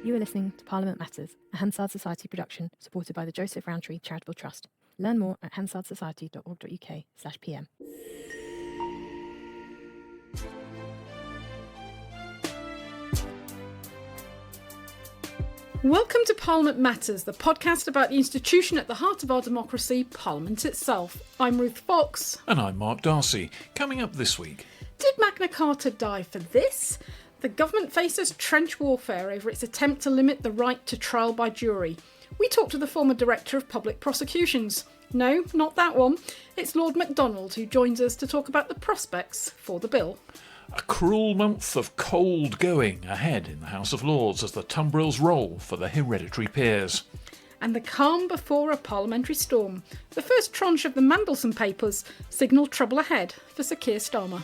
You are listening to Parliament Matters, a Hansard Society production supported by the Joseph Rowntree Charitable Trust. Learn more at hansardsociety.org.uk/pm. Welcome to Parliament Matters, the podcast about the institution at the heart of our democracy, Parliament itself. I'm Ruth Fox. And I'm Mark Darcy. Coming up this week. Did Magna Carta die for this? The government faces trench warfare over its attempt to limit the right to trial by jury. We talked to the former Director of Public Prosecutions. No, not that one. It's Lord Macdonald who joins us to talk about the prospects for the bill. A cruel month of cold going ahead in the House of Lords as the tumbrils roll for the hereditary peers. And the calm before a parliamentary storm. The first tranche of the Mandelson papers signal trouble ahead for Sir Keir Starmer.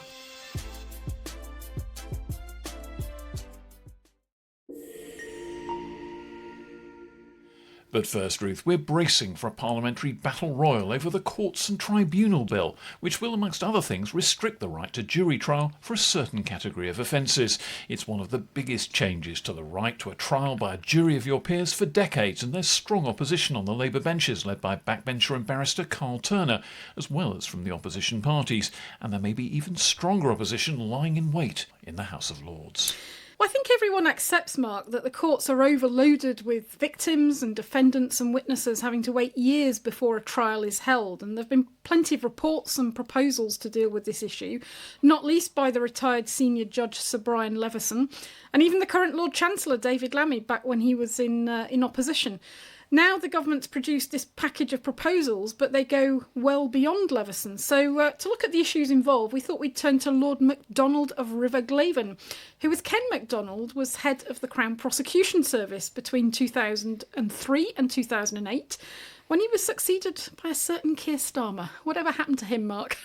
But first, Ruth, we're bracing for a parliamentary battle royal over the Courts and Tribunals Bill, which will, amongst other things, restrict the right to jury trial for a certain category of offences. It's one of the biggest changes to the right to a trial by a jury of your peers for decades, and there's strong opposition on the Labour benches, led by backbencher and barrister Carl Turner, as well as from the opposition parties. And there may be even stronger opposition lying in wait in the House of Lords. Well, I think everyone accepts, Mark, that the courts are overloaded with victims and defendants and witnesses having to wait years before a trial is held. And there have been plenty of reports and proposals to deal with this issue, not least by the retired senior judge Sir Brian Leveson, and even the current Lord Chancellor David Lammy back when he was in opposition. Now the government's produced this package of proposals, but they go well beyond Leveson. So to look at the issues involved, we thought we'd turn to Lord Macdonald of River Glaven, who, with Ken Macdonald, was head of the Crown Prosecution Service between 2003 and 2008, when he was succeeded by a certain Keir Starmer. Whatever happened to him, Mark?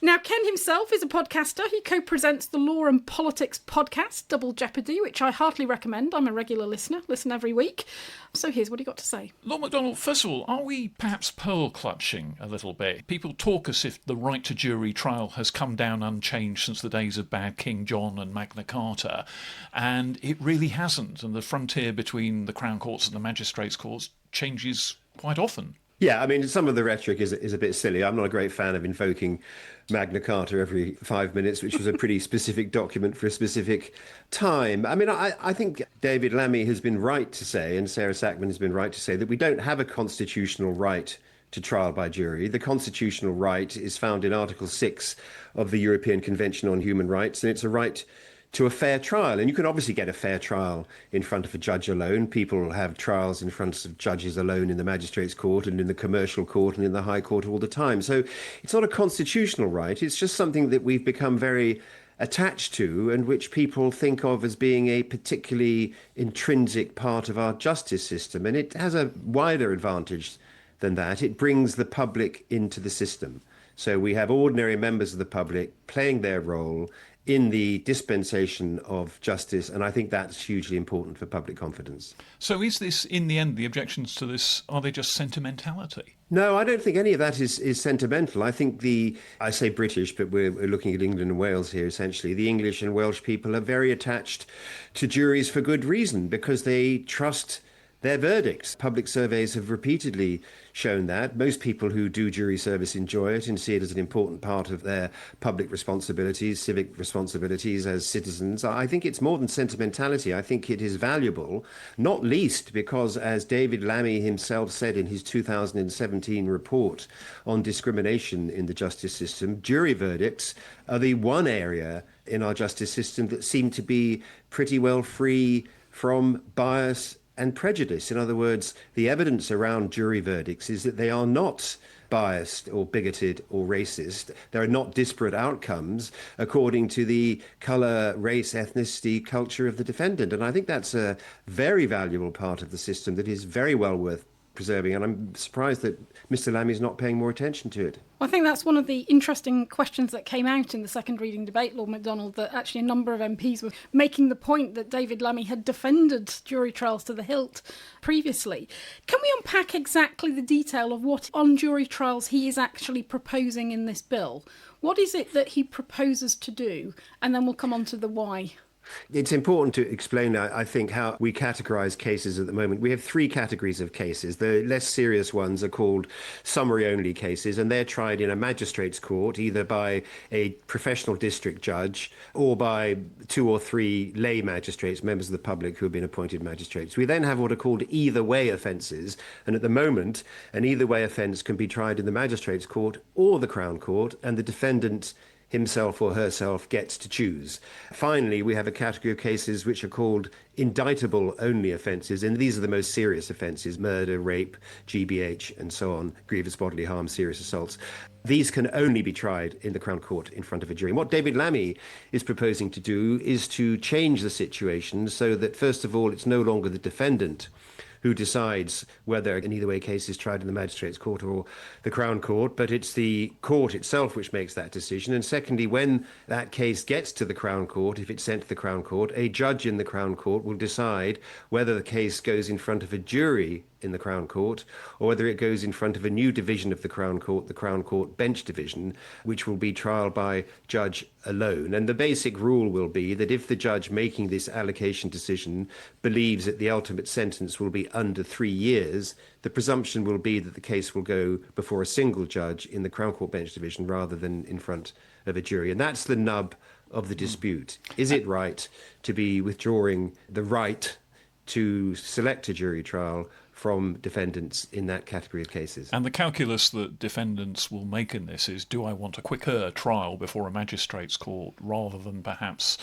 Now, Ken himself is a podcaster. He co-presents the Law and Politics podcast, Double Jeopardy, which I heartily recommend. I'm a regular listener, listen every week. So here's what he got to say. Lord Macdonald, first of all, are we perhaps pearl-clutching a little bit? People talk as if the right to jury trial has come down unchanged since the days of bad King John and Magna Carta, and it really hasn't, and the frontier between the Crown Courts and the Magistrates' Courts changes quite often. Yeah, I mean, some of the rhetoric is a bit silly. I'm not a great fan of invoking Magna Carta every 5 minutes, which was a pretty specific document for a specific time. I mean, I think David Lammy has been right to say, and Sarah Sackman has been right to say, that we don't have a constitutional right to trial by jury. The constitutional right is found in Article 6 of the European Convention on Human Rights, and it's a right to a fair trial. And you can obviously get a fair trial in front of a judge alone. People have trials in front of judges alone in the Magistrates' Court and in the Commercial Court and in the High Court all the time. So it's not a constitutional right. It's just something that we've become very attached to and which people think of as being a particularly intrinsic part of our justice system. And it has a wider advantage than that. It brings the public into the system. So we have ordinary members of the public playing their role in the dispensation of justice, and I think that's hugely important for public confidence. So is this, in the end, the objections to this, are they just sentimentality? No, I don't think any of that is sentimental. I think I say British, but we're looking at England and Wales here, essentially. The English and Welsh people are very attached to juries for good reason, because they trust their verdicts. Public surveys have repeatedly shown that. Most people who do jury service enjoy it and see it as an important part of their public responsibilities, civic responsibilities as citizens. I think it's more than sentimentality. I think it is valuable, not least because, as David Lammy himself said in his 2017 report on discrimination in the justice system, jury verdicts are the one area in our justice system that seem to be pretty well free from bias and prejudice. In other words, the evidence around jury verdicts is that they are not biased or bigoted or racist. There are not disparate outcomes according to the colour, race, ethnicity, culture of the defendant. And I think that's a very valuable part of the system that is very well worth preserving. And I'm surprised that Mr. Lammy is not paying more attention to it. Well, I think that's one of the interesting questions that came out in the second reading debate, Lord Macdonald, that actually a number of MPs were making the point that David Lammy had defended jury trials to the hilt previously. Can we unpack exactly the detail of what on jury trials he is actually proposing in this bill? What is it that he proposes to do? And then we'll come on to the why. It's important to explain, I think, how we categorize cases at the moment. We have three categories of cases. The less serious ones are called summary-only cases, and they're tried in a magistrate's court, either by a professional district judge or by two or three lay magistrates, members of the public who have been appointed magistrates. We then have what are called either-way offences, and at the moment, an either-way offence can be tried in the magistrate's court or the Crown Court, and the defendant himself or herself gets to choose. Finally, we have a category of cases which are called indictable only offences, and these are the most serious offences: murder, rape, GBH, and so on, grievous bodily harm, serious assaults. These can only be tried in the Crown Court in front of a jury. And what David Lammy is proposing to do is to change the situation so that, first of all, it's no longer the defendant who decides whether an either way case is tried in the magistrate's court or the Crown Court, but it's the court itself which makes that decision. And secondly, when that case gets to the Crown Court, if it's sent to the Crown Court, a judge in the Crown Court will decide whether the case goes in front of a jury in the Crown Court or whether it goes in front of a new division of the Crown Court Bench Division, which will be trial by judge alone. And the basic rule will be that if the judge making this allocation decision believes that the ultimate sentence will be under 3 years, the presumption will be that the case will go before a single judge in the Crown Court Bench Division rather than in front of a jury. And that's the nub of the dispute. Is it right to be withdrawing the right to select a jury trial from defendants in that category of cases? And the calculus that defendants will make in this is, do I want a quicker trial before a magistrate's court rather than perhaps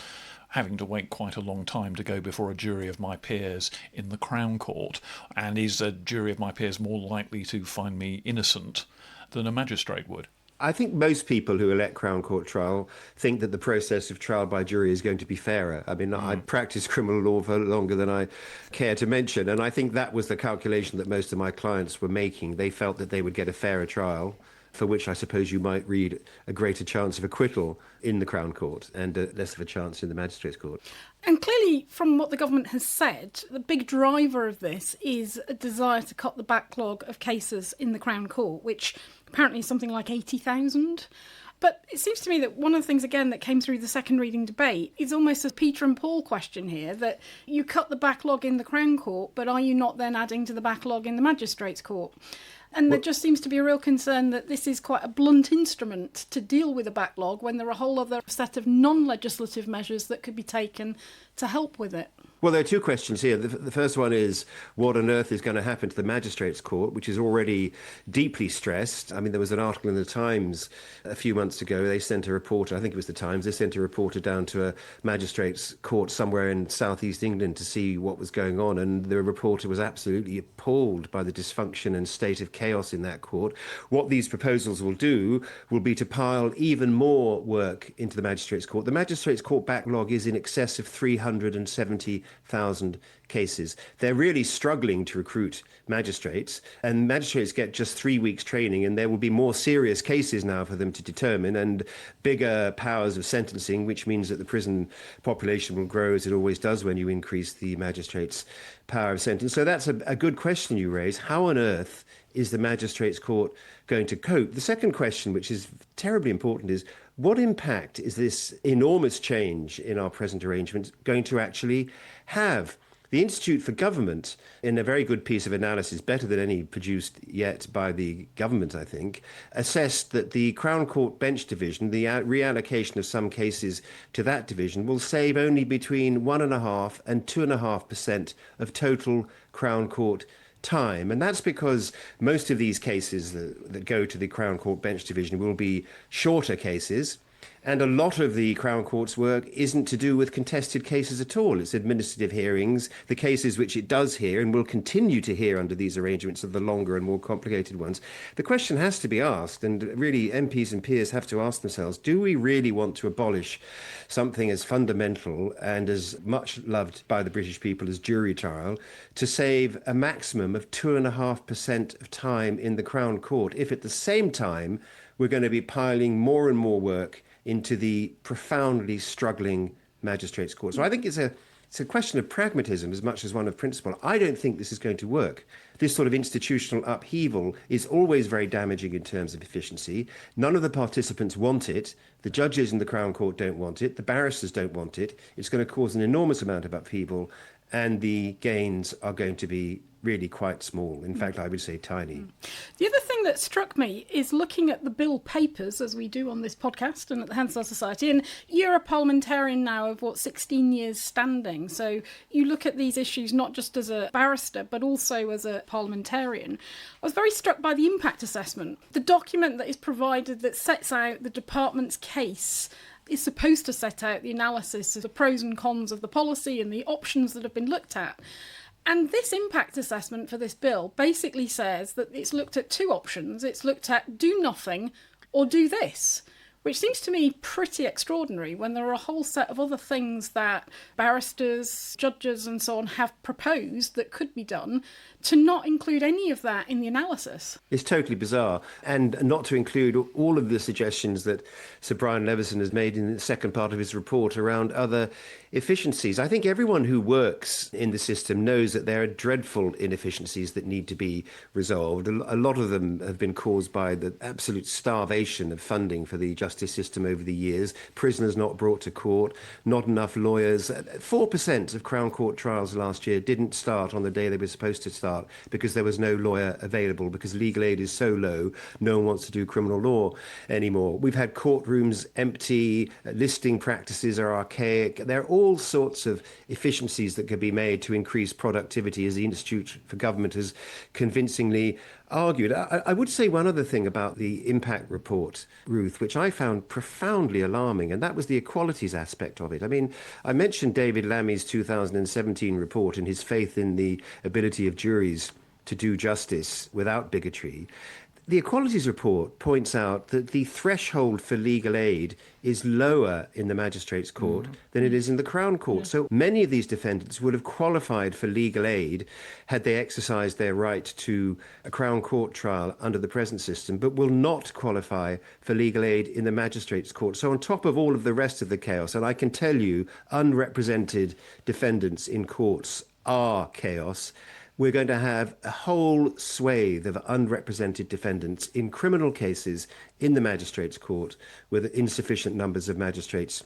having to wait quite a long time to go before a jury of my peers in the Crown Court? And is a jury of my peers more likely to find me innocent than a magistrate would? I think most people who elect Crown Court trial think that the process of trial by jury is going to be fairer. I mean, I'd practiced criminal law for longer than I care to mention, and I think that was the calculation that most of my clients were making. They felt that they would get a fairer trial, for which I suppose you might read a greater chance of acquittal in the Crown Court and less of a chance in the Magistrates' Court. And clearly, from what the government has said, the big driver of this is a desire to cut the backlog of cases in the Crown Court, which apparently is something like 80,000. But it seems to me that one of the things, again, that came through the second reading debate is almost a Peter and Paul question here, that you cut the backlog in the Crown Court, but are you not then adding to the backlog in the Magistrates' Court? And there just seems to be a real concern that this is quite a blunt instrument to deal with a backlog when there are a whole other set of non-legislative measures that could be taken to help with it. Well, there are two questions here. The first one is, what on earth is going to happen to the Magistrates' Court, which is already deeply stressed? I mean, there was an article in the Times a few months ago. They sent a reporter, I think it was the Times, they sent a reporter down to a Magistrates' Court somewhere in southeast England to see what was going on. And the reporter was absolutely appalled by the dysfunction and state of chaos in that court. What these proposals will do will be to pile even more work into the Magistrates' Court. The Magistrates' Court backlog is in excess of 370,000 cases. They're really struggling to recruit magistrates, and magistrates get just 3 weeks training, and there will be more serious cases now for them to determine and bigger powers of sentencing, which means that the prison population will grow, as it always does when you increase the magistrates' power of sentence. So that's a good question you raise. How on earth is the Magistrates' Court going to cope? The second question, which is terribly important, is what impact is this enormous change in our present arrangements going to actually have? The Institute for Government, in a very good piece of analysis, better than any produced yet by the government, I think, assessed that the Crown Court Bench Division, the reallocation of some cases to that division, will save only between 1.5% and 2.5% of total Crown Court time. And that's because most of these cases that go to the Crown Court Bench Division will be shorter cases. And a lot of the Crown Court's work isn't to do with contested cases at all. It's administrative hearings. The cases which it does hear and will continue to hear under these arrangements are the longer and more complicated ones. The question has to be asked, and really MPs and peers have to ask themselves, do we really want to abolish something as fundamental and as much loved by the British people as jury trial to save a maximum of 2.5% of time in the Crown Court if at the same time we're going to be piling more and more work into the profoundly struggling Magistrates' Court? So I think it's a question of pragmatism as much as one of principle. I don't think this is going to work. This sort of institutional upheaval is always very damaging in terms of efficiency. None of the participants want it, The judges in the Crown Court don't want it. The barristers don't want it. It's going to cause an enormous amount of upheaval, and the gains are going to be really quite small. In fact, I would say tiny. The other thing that struck me is looking at the bill papers, as we do on this podcast and at the Hansard Society, and you're a parliamentarian now of, 16 years standing. So you look at these issues not just as a barrister, but also as a parliamentarian. I was very struck by the impact assessment. The document that is provided that sets out the department's case is supposed to set out the analysis of the pros and cons of the policy and the options that have been looked at. And this impact assessment for this bill basically says that it's looked at two options. It's looked at do nothing or do this, which seems to me pretty extraordinary when there are a whole set of other things that barristers, judges and so on have proposed that could be done, to not include any of that in the analysis. It's totally bizarre. And not to include all of the suggestions that Sir Brian Levison has made in the second part of his report around other efficiencies. I think everyone who works in the system knows that there are dreadful inefficiencies that need to be resolved. A lot of them have been caused by the absolute starvation of funding for the justice system over the years. Prisoners not brought to court, not enough lawyers. 4% of Crown Court trials last year didn't start on the day they were supposed to start because there was no lawyer available, because legal aid is so low, no one wants to do criminal law anymore. We've had courtrooms empty, listing practices are archaic. There are all sorts of efficiencies that could be made to increase productivity, as the Institute for Government has convincingly argued. I would say one other thing about the impact report, Ruth, which I found profoundly alarming, and that was the equalities aspect of it. I mean, I mentioned David Lammy's 2017 report and his faith in the ability of juries to do justice without bigotry. The Equalities Report points out that the threshold for legal aid is lower in the Magistrates' Court than it is in the Crown Court. So many of these defendants would have qualified for legal aid had they exercised their right to a Crown Court trial under the present system, but will not qualify for legal aid in the Magistrates' Court. So on top of all of the rest of the chaos, and I can tell you, unrepresented defendants in courts are chaos, we're going to have a whole swathe of unrepresented defendants in criminal cases in the Magistrates' Court with insufficient numbers of magistrates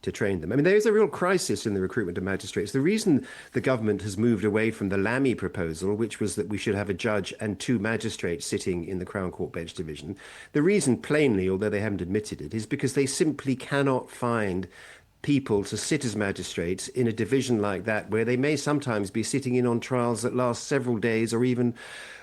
to train them. I mean, there is a real crisis in the recruitment of magistrates. The reason the government has moved away from the Lammy proposal, which was that we should have a judge and two magistrates sitting in the Crown Court Bench Division, the reason plainly, although they haven't admitted it, is because they simply cannot find people to sit as magistrates in a division like that, where they may sometimes be sitting in on trials that last several days or even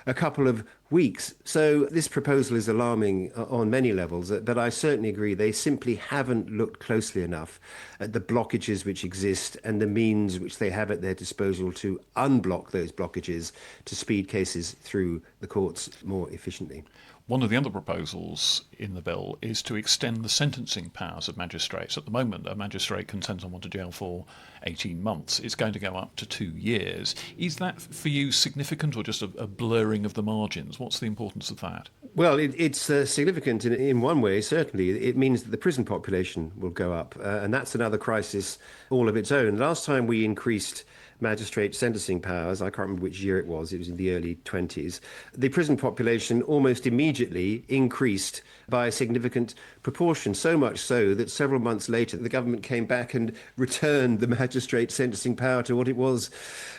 a couple of weeks. So this proposal is alarming on many levels, but I certainly agree they simply haven't looked closely enough at the blockages which exist and the means which they have at their disposal to unblock those blockages to speed cases through the courts more efficiently. One of the other proposals in the bill is to extend the sentencing powers of magistrates. At the moment, a magistrate can send someone to jail for 18 months. It's going to go up to 2 years. Is that for you significant or just a blurring of the margins? What's the importance of that? Well, it's significant in one way, certainly. It means that the prison population will go up, and that's another crisis all of its own. Last time we increased magistrate sentencing powers, I can't remember which year it was in the early 20s, the prison population almost immediately increased by a significant proportion, so much so that several months later the government came back and returned the magistrate sentencing power to what it was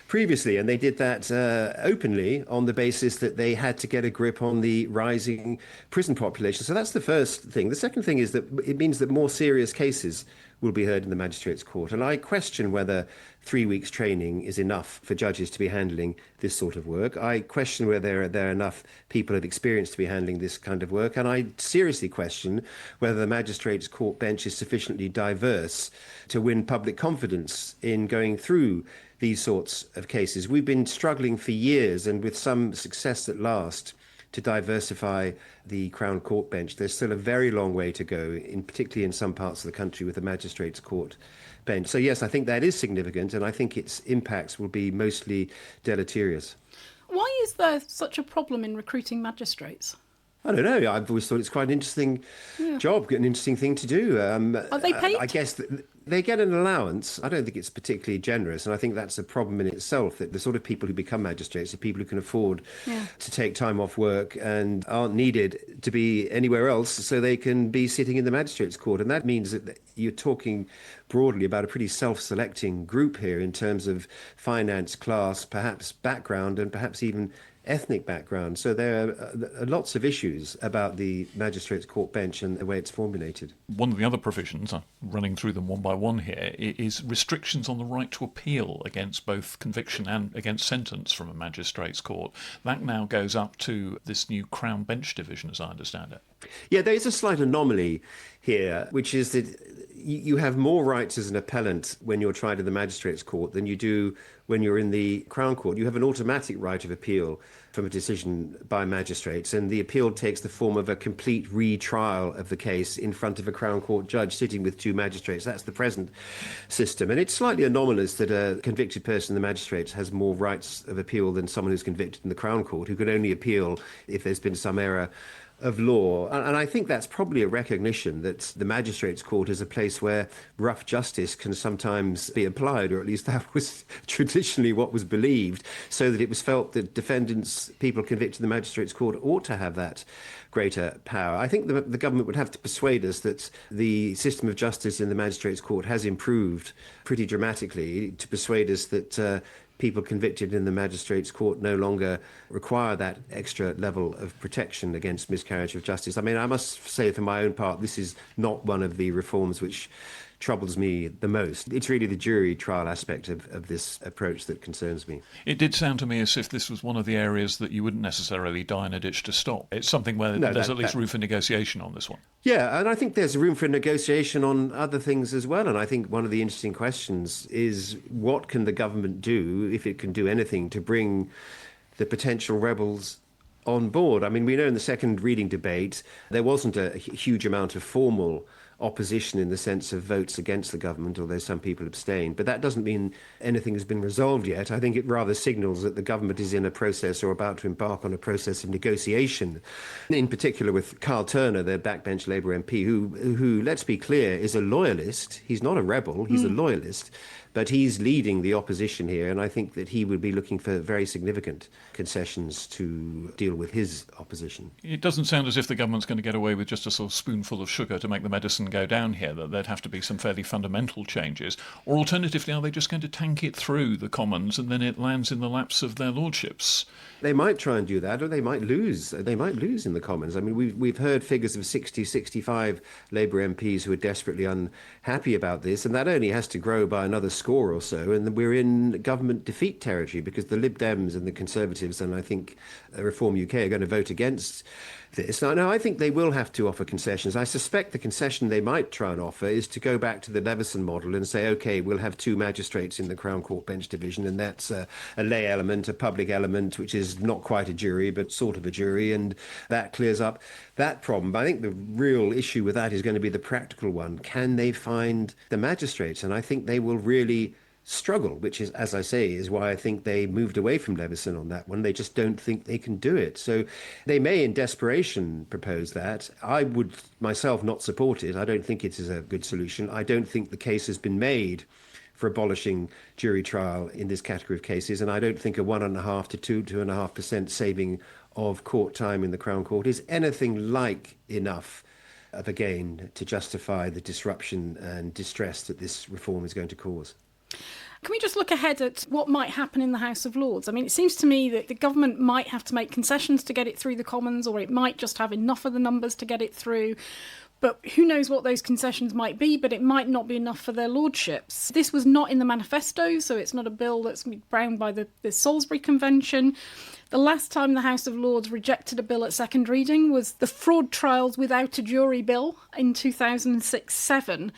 previously, and they did that openly on the basis that they had to get a grip on the rising prison population. So that's the first thing. The second thing is that it means that more serious cases will be heard in the Magistrates' Court. And I question whether 3 weeks training is enough for judges to be handling this sort of work. I question whether there are enough people of experience to be handling this kind of work. And I seriously question whether the Magistrates' Court bench is sufficiently diverse to win public confidence in going through these sorts of cases. We've been struggling for years, and with some success at last, to diversify the Crown Court bench. There's still a very long way to go, particularly in some parts of the country with the Magistrates' Court bench. So yes, I think that is significant, and I think its impacts will be mostly deleterious. Why is there such a problem in recruiting magistrates? I don't know. I've always thought it's quite an interesting job, an interesting thing to do. Are they paid? I guess They get an allowance. I don't think it's particularly generous, and I think that's a problem in itself, that the sort of people who become magistrates are people who can afford to take time off work and aren't needed to be anywhere else, so they can be sitting in the magistrates' court. And that means that you're talking broadly about a pretty self-selecting group here in terms of finance, class, perhaps background, and perhaps even ethnic background. So there are lots of issues about the magistrates' court bench and the way it's formulated. One of the other provisions, running through them one by one here, is restrictions on the right to appeal against both conviction and against sentence from a magistrates' court. That now goes up to this new Crown Bench division, as I understand it. Yeah, there is a slight anomaly here, which is that you have more rights as an appellant when you're tried in the magistrates' court than you do when you're in the Crown Court. You have an automatic right of appeal from a decision by magistrates, and the appeal takes the form of a complete retrial of the case in front of a Crown Court judge sitting with two magistrates. That's the present system. And it's slightly anomalous that a convicted person in the magistrates has more rights of appeal than someone who's convicted in the Crown Court, who can only appeal if there's been some error of law. And I think that's probably a recognition that the magistrates' court is a place where rough justice can sometimes be applied, or at least that was traditionally what was believed, so that it was felt that defendants, people convicted in the magistrates' court, ought to have that greater power. I think the government would have to persuade us that the system of justice in the magistrates' court has improved pretty dramatically to persuade us that people convicted in the magistrates' court no longer require that extra level of protection against miscarriage of justice. I mean, I must say for my own part, this is not one of the reforms which troubles me the most. It's really the jury trial aspect of this approach that concerns me. It did sound to me as if this was one of the areas that you wouldn't necessarily die in a ditch to stop. It's something where there's at least room for negotiation on this one. Yeah, and I think there's room for negotiation on other things as well. And I think one of the interesting questions is, what can the government do, if it can do anything, to bring the potential rebels on board? I mean, we know in the second reading debate, there wasn't a huge amount of formal opposition in the sense of votes against the government, although some people abstained. But that doesn't mean anything has been resolved yet. I think it rather signals that the government is in a process, or about to embark on a process of negotiation, in particular with Carl Turner, the backbench Labour MP, who, let's be clear, is a loyalist. He's not a rebel, he's a loyalist. But he's leading the opposition here, and I think that he would be looking for very significant concessions to deal with his opposition. It doesn't sound as if the government's going to get away with just a sort of spoonful of sugar to make the medicine go down here, that there'd have to be some fairly fundamental changes. Or alternatively, are they just going to tank it through the Commons and then it lands in the laps of their lordships? They might try and do that, or they might lose. They might lose in the Commons. I mean, we've heard figures of 60, 65 Labour MPs who are desperately unhappy about this, and that only has to grow by another score or so, and we're in government defeat territory, because the Lib Dems and the Conservatives and I think Reform UK are going to vote against this. Now, I think they will have to offer concessions. I suspect the concession they might try and offer is to go back to the Leveson model and say, OK, we'll have two magistrates in the Crown Court Bench Division, and that's a lay element, a public element, which is not quite a jury, but sort of a jury, and that clears up that problem. But I think the real issue with that is going to be the practical one. Can they find the magistrates? And I think they will really struggle, which is, as I say, is why I think they moved away from Leveson on that one. They just don't think they can do it. So they may, in desperation, propose that. I would myself not support it. I don't think it is a good solution. I don't think the case has been made for abolishing jury trial in this category of cases, and I don't think a 1.5% to 2.5% saving of court time in the Crown Court is anything like enough of a gain to justify the disruption and distress that this reform is going to cause. Can we just look ahead at what might happen in the House of Lords? I mean, it seems to me that the government might have to make concessions to get it through the Commons, or it might just have enough of the numbers to get it through. But who knows what those concessions might be, but it might not be enough for their lordships. This was not in the manifesto, so it's not a bill that's bound by the Salisbury Convention. The last time the House of Lords rejected a bill at second reading was the Fraud Trials Without a Jury Bill in 2006-7.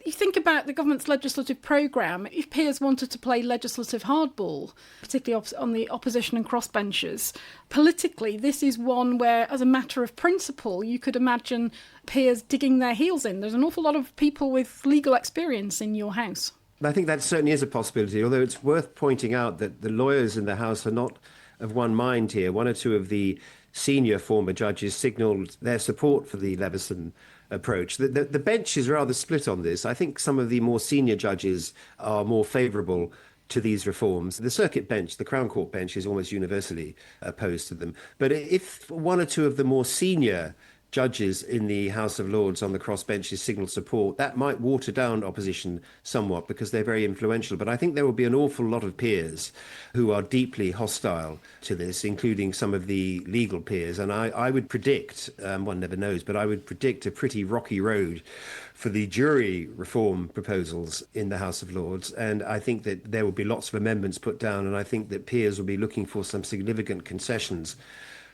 You think about the government's legislative programme, if peers wanted to play legislative hardball, particularly on the opposition and crossbenchers, politically this is one where, as a matter of principle, you could imagine peers digging their heels in. There's an awful lot of people with legal experience in your House. I think that certainly is a possibility, although it's worth pointing out that the lawyers in the House are not of one mind here. One or two of the senior former judges signalled their support for the Leveson approach. The bench is rather split on this. I think some of the more senior judges are more favourable to these reforms. The circuit bench, the Crown Court bench, is almost universally opposed to them. But if one or two of the more senior judges in the House of Lords on the crossbenches signal support, that might water down opposition somewhat because they're very influential. But I think there will be an awful lot of peers who are deeply hostile to this, including some of the legal peers. And I would predict, one never knows, but I would predict a pretty rocky road for the jury reform proposals in the House of Lords. And I think that there will be lots of amendments put down, and I think that peers will be looking for some significant concessions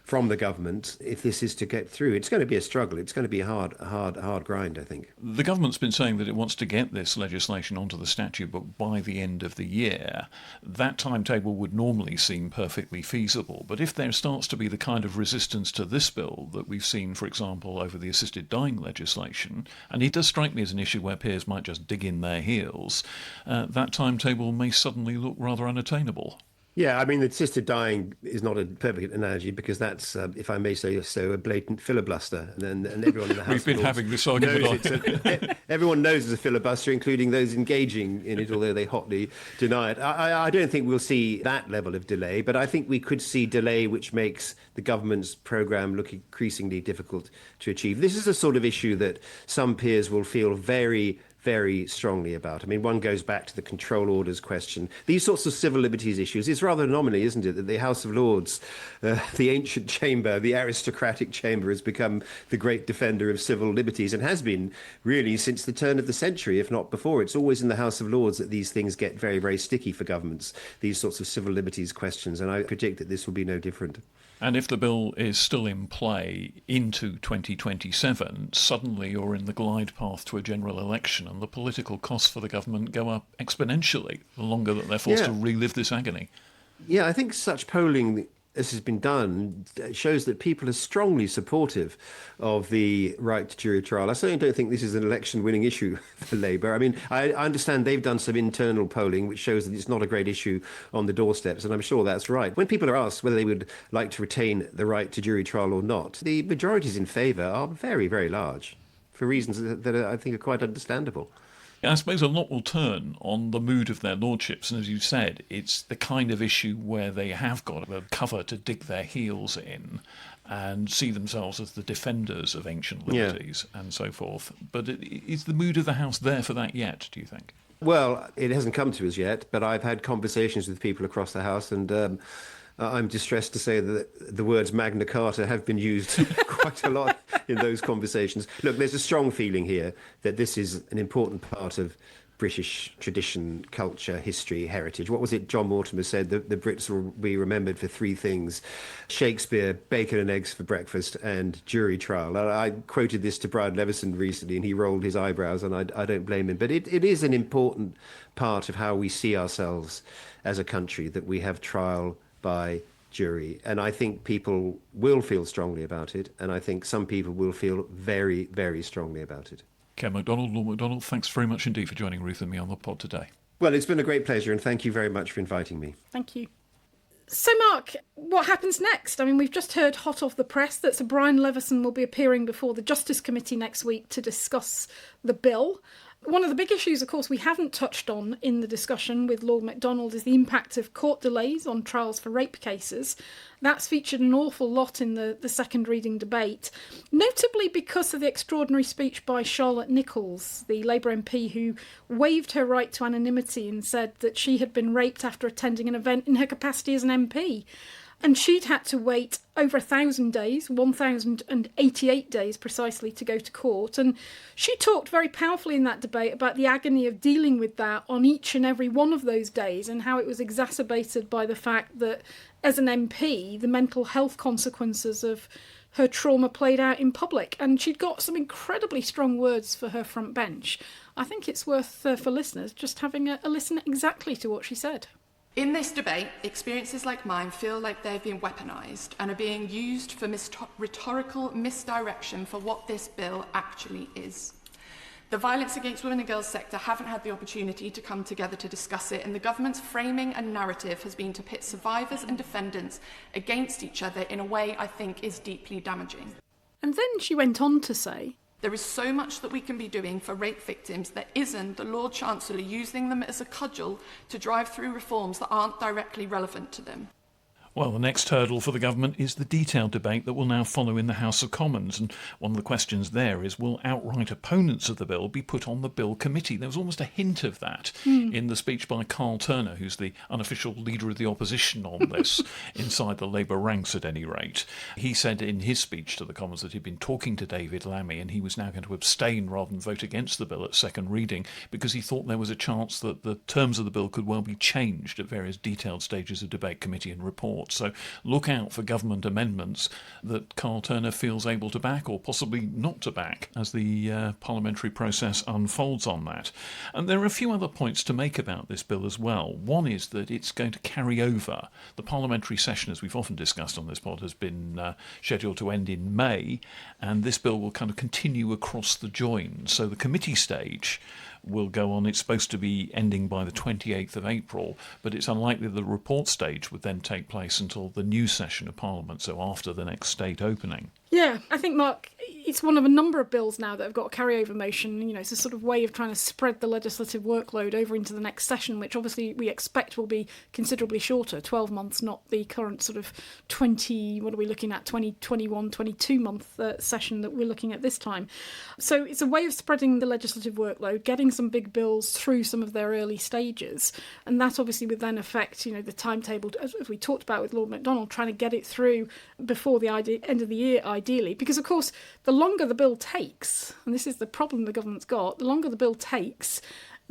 from the government if this is to get through. It's going to be a struggle. It's going to be a hard grind, I think. The government's been saying that it wants to get this legislation onto the statute book by the end of the year. That timetable would normally seem perfectly feasible, but if there starts to be the kind of resistance to this bill that we've seen, for example, over the assisted dying legislation, and it does strike me as an issue where peers might just dig in their heels, that timetable may suddenly look rather unattainable. Yeah, I mean, assisted dying is not a perfect analogy because that's, if I may say so, a blatant filibuster. And everyone in the House We've been having this argument. Everyone knows it's a filibuster, including those engaging in it, although they hotly deny it. I don't think we'll see that level of delay, but I think we could see delay which makes the government's programme look increasingly difficult to achieve. This is a sort of issue that some peers will feel very strongly about. I mean, one goes back to the control orders question. These sorts of civil liberties issues, it's rather an anomaly, isn't it, that the House of Lords, the ancient chamber, the aristocratic chamber, has become the great defender of civil liberties and has been really since the turn of the century, if not before. It's always in the House of Lords that these things get very sticky for governments, these sorts of civil liberties questions, and I predict that this will be no different. And if the bill is still in play into 2027, suddenly you're in the glide path to a general election and the political costs for the government go up exponentially the longer that they're forced to relive this agony. Yeah, I think such polling as has been done shows that people are strongly supportive of the right to jury trial. I certainly don't think this is an election-winning issue for Labour. I mean, I understand they've done some internal polling which shows that it's not a great issue on the doorsteps, and I'm sure that's right. When people are asked whether they would like to retain the right to jury trial or not, the majorities in favour are very large, for reasons that I think are quite understandable. I suppose a lot will turn on the mood of their lordships, and as you said, it's the kind of issue where they have got a cover to dig their heels in and see themselves as the defenders of ancient liberties and so forth. But is the mood of the House there for that yet, do you think? Well, it hasn't come to us yet, but I've had conversations with people across the House, and I'm distressed to say that the words Magna Carta have been used quite a lot in those conversations. Look, there's a strong feeling here that this is an important part of British tradition, culture, history, heritage. What was it John Mortimer said? The Brits will be remembered for three things: Shakespeare, bacon and eggs for breakfast, and jury trial. I quoted this to Brian Levison recently, and he rolled his eyebrows, and I don't blame him. But it is an important part of how we see ourselves as a country, that we have trial by jury. And I think people will feel strongly about it, and I think some people will feel very strongly about it. Ken Macdonald, Lord Macdonald, thanks very much indeed for joining Ruth and me on the pod today. Well, it's been a great pleasure, and thank you very much for inviting me. Thank you. So, Mark, what happens next? I mean, we've just heard hot off the press that Sir Brian Levison will be appearing before the Justice Committee next week to discuss the bill. One of the big issues, of course, we haven't touched on in the discussion with Lord Macdonald is the impact of court delays on trials for rape cases. That's featured an awful lot in the second reading debate, notably because of the extraordinary speech by Charlotte Nichols, the Labour MP who waived her right to anonymity and said that she had been raped after attending an event in her capacity as an MP. And she'd had to wait over 1,000 days, 1,088 days precisely, to go to court. And she talked very powerfully in that debate about the agony of dealing with that on each and every one of those days, and how it was exacerbated by the fact that, as an MP, the mental health consequences of her trauma played out in public. And she'd got some incredibly strong words for her front bench. I think it's worth, for listeners, just having a listen exactly to what she said. In this debate, experiences like mine feel like they've been weaponised and are being used for rhetorical misdirection for what this bill actually is. The violence against women and girls sector haven't had the opportunity to come together to discuss it, and the government's framing and narrative has been to pit survivors and defendants against each other in a way I think is deeply damaging. And then she went on to say, There is so much that we can be doing for rape victims that isn't the Lord Chancellor using them as a cudgel to drive through reforms that aren't directly relevant to them. Well, the next hurdle for the government is the detailed debate that will now follow in the House of Commons. And one of the questions there is, will outright opponents of the bill be put on the bill committee? There was almost a hint of that in the speech by Carl Turner, who's the unofficial leader of the opposition on this, inside the Labour ranks at any rate. He said in his speech to the Commons that he'd been talking to David Lammy and he was now going to abstain rather than vote against the bill at second reading because he thought there was a chance that the terms of the bill could well be changed at various detailed stages of debate committee and report. So look out for government amendments that Carl Turner feels able to back or possibly not to back as the parliamentary process unfolds on that. And there are a few other points to make about this bill as well. One is that it's going to carry over. The parliamentary session, as we've often discussed on this pod, has been scheduled to end in May, and this bill will kind of continue across the join. So the committee stage will go on. It's supposed to be ending by the 28th of April, but it's unlikely the report stage would then take place until the new session of Parliament, so after the next state opening. Yeah, I think, Mark, it's one of a number of bills now that have got a carryover motion. You know, it's a sort of way of trying to spread the legislative workload over into the next session, which obviously we expect will be considerably shorter, 12 months, not the current sort of 22 month session that we're looking at this time. So it's a way of spreading the legislative workload, getting some big bills through some of their early stages. And that obviously would then affect, you know, the timetable, as we talked about with Lord Macdonald, trying to get it through before the end of the year, ideally. Because, of course, the longer the bill takes, and this is the problem the government's got, the longer the bill takes,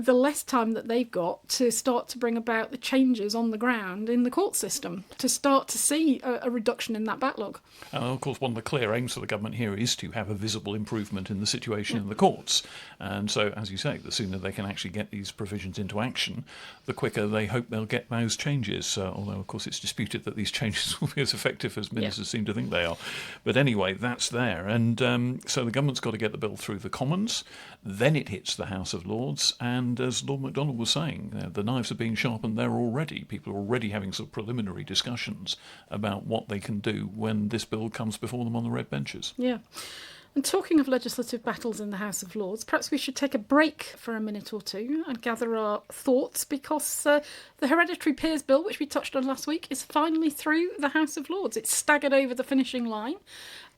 the less time that they've got to start to bring about the changes on the ground in the court system, to start to see a reduction in that backlog. Of course, one of the clear aims for the government here is to have a visible improvement in the situation in the courts. And so, as you say, the sooner they can actually get these provisions into action, the quicker they hope they'll get those changes. Although, of course, it's disputed that these changes will be as effective as ministers seem to think they are. But anyway, that's there. And so the government's got to get the bill through the Commons, then it hits the House of Lords, and as Lord Macdonald was saying, the knives are being sharpened there already. People are already having sort of preliminary discussions about what they can do when this bill comes before them on the red benches. Yeah. And talking of legislative battles in the House of Lords, perhaps we should take a break for a minute or two and gather our thoughts, because the hereditary peers bill, which we touched on last week, is finally through the House of Lords. It's staggered over the finishing line.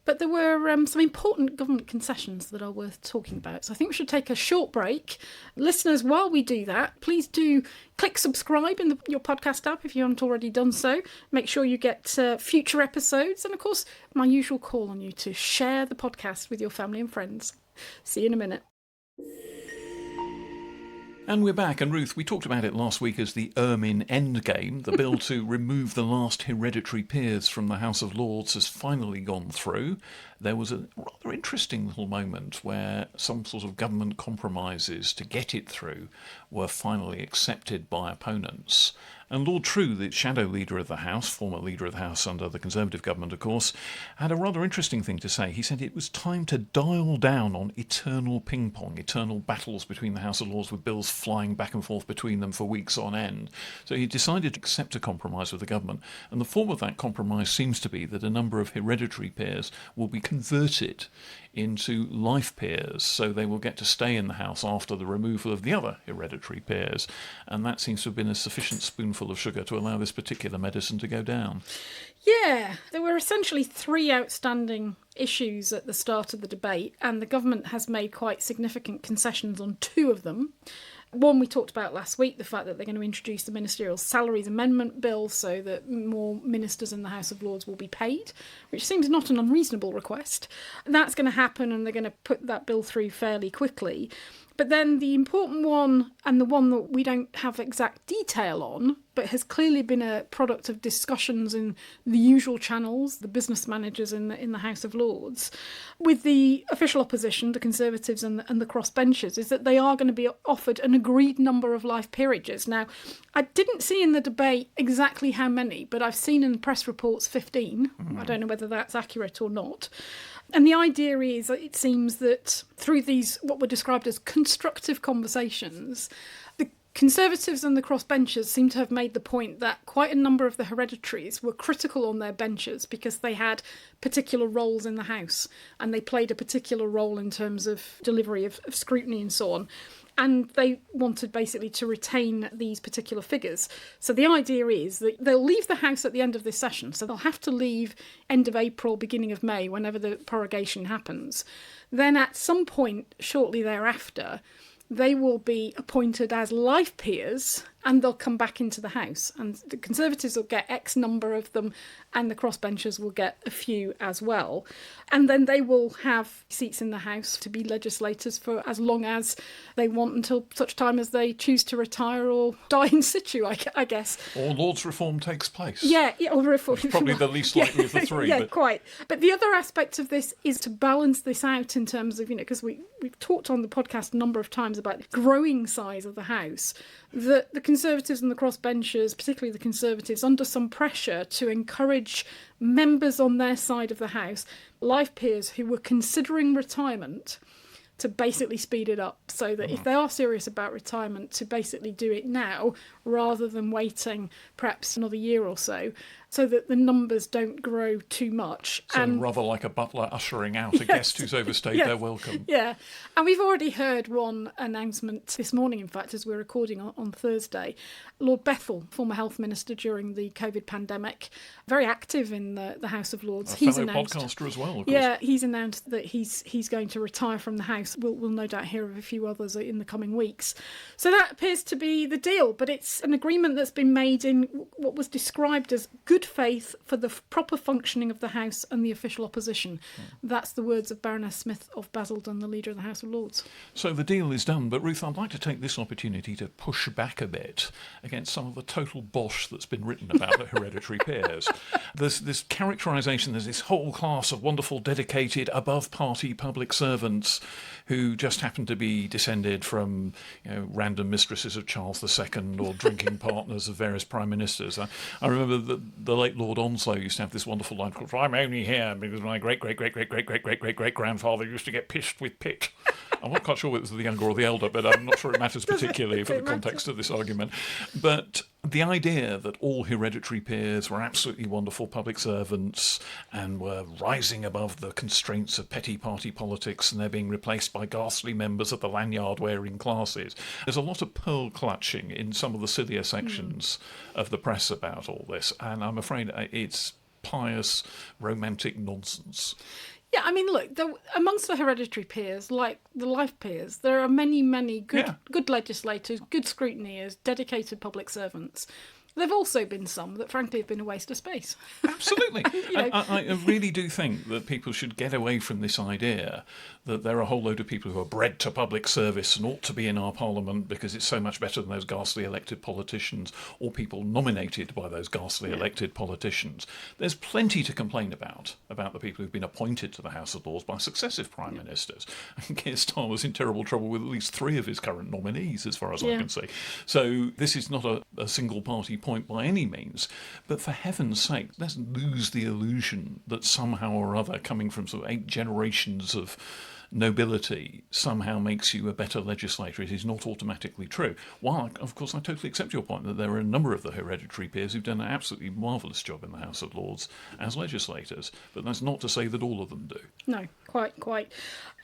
But there were some important government concessions that are worth talking about. So I think we should take a short break. Listeners, while we do that, please do click subscribe in your podcast app if you haven't already done so. Make sure you get future episodes. And of course, my usual call on you to share the podcast with your family and friends. See you in a minute. And we're back, and Ruth, we talked about it last week as the Ermine Endgame. The bill to remove the last hereditary peers from the House of Lords has finally gone through. There was a rather interesting little moment where some sort of government compromises to get it through were finally accepted by opponents. And Lord True, the shadow leader of the House, former leader of the House under the Conservative government, of course, had a rather interesting thing to say. He said it was time to dial down on eternal ping-pong, eternal battles between the House of Lords with bills flying back and forth between them for weeks on end. So he decided to accept a compromise with the government. And the form of that compromise seems to be that a number of hereditary peers will be converted into life peers, so they will get to stay in the House after the removal of the other hereditary peers. And that seems to have been a sufficient spoonful of sugar to allow this particular medicine to go down. Yeah, there were essentially three outstanding issues at the start of the debate, and the government has made quite significant concessions on two of them. One we talked about last week, the fact that they're going to introduce the Ministerial Salaries Amendment Bill so that more ministers in the House of Lords will be paid, which seems not an unreasonable request. That's going to happen, and they're going to put that bill through fairly quickly. But then the important one, and the one that we don't have exact detail on, but has clearly been a product of discussions in the usual channels, the business managers in the House of Lords, with the official opposition, the Conservatives and the crossbenchers, is that they are going to be offered an agreed number of life peerages. Now, I didn't see in the debate exactly how many, but I've seen in the press reports 15. I don't know whether that's accurate or not. And the idea is, it seems that through these, what were described as constructive conversations, the Conservatives and the crossbenchers seem to have made the point that quite a number of the hereditaries were critical on their benches because they had particular roles in the House and they played a particular role in terms of delivery of scrutiny and so on. And they wanted basically to retain these particular figures. So the idea is that they'll leave the House at the end of this session. So they'll have to leave end of April, beginning of May, whenever the prorogation happens. Then at some point shortly thereafter, they will be appointed as life peers and they'll come back into the House. And the Conservatives will get X number of them and the crossbenchers will get a few as well. And then they will have seats in the House to be legislators for as long as they want, until such time as they choose to retire or die in situ, I guess. Or Lord's reform takes place. Yeah, or reform. It's probably the least likely of the three. Yeah, but... quite. But the other aspect of this is to balance this out in terms of, because we've talked on the podcast a number of times about the growing size of the House, that the Conservatives and the crossbenchers, particularly the Conservatives, under some pressure to encourage members on their side of the House, life peers who were considering retirement, to basically speed it up, so that if they are serious about retirement, to basically do it now rather than waiting perhaps another year or so that the numbers don't grow too much. So and rather like a butler ushering out a guest who's overstayed their welcome. Yeah, and we've already heard one announcement this morning, in fact, as we're recording on Thursday. Lord Bethell, former health minister during the COVID pandemic, very active in the House of Lords. He's fellow podcaster as well, of course. Yeah, he's announced that he's going to retire from the House. We'll no doubt hear of a few others in the coming weeks. So that appears to be the deal, but it's an agreement that's been made in what was described as good faith for the proper functioning of the House and the official opposition. That's the words of Baroness Smith of Basildon, the leader of the House of Lords. So the deal is done, but Ruth, I'd like to take this opportunity to push back a bit against some of the total bosh that's been written about the hereditary peers. There's this characterisation, there's this whole class of wonderful, dedicated, above-party public servants who just happen to be descended from random mistresses of Charles II or drinking partners of various prime ministers. I remember the late Lord Onslow used to have this wonderful line called, "I'm only here because my great-great-great-great-great-great-great-great-great-grandfather used to get pissed with pit." I'm not quite sure whether it was the younger or the elder, but I'm not sure it matters particularly for the context of this argument. But the idea that all hereditary peers were absolutely wonderful public servants and were rising above the constraints of petty party politics and they're being replaced by ghastly members of the lanyard-wearing classes. There's a lot of pearl clutching in some of the sillier sections of the press about all this, and I'm afraid it's pious, romantic nonsense. Yeah, I mean, look, amongst the hereditary peers, like the life peers, there are many, many good legislators, good scrutineers, dedicated public servants. There have also been some that, frankly, have been a waste of space. Absolutely. I really do think that people should get away from this idea that there are a whole load of people who are bred to public service and ought to be in our parliament because it's so much better than those ghastly elected politicians or people nominated by those ghastly elected politicians. There's plenty to complain about the people who've been appointed to the House of Lords by successive prime ministers. And Keir Starmer's in terrible trouble with at least 3 of his current nominees, as far as I can see. So this is not a single party point by any means, but for heaven's sake, let's lose the illusion that somehow or other, coming from sort of 8 generations of nobility somehow makes you a better legislator. It is not automatically true. While, of course, I totally accept your point that there are a number of the hereditary peers who've done an absolutely marvellous job in the House of Lords as legislators, but that's not to say that all of them do. No, quite.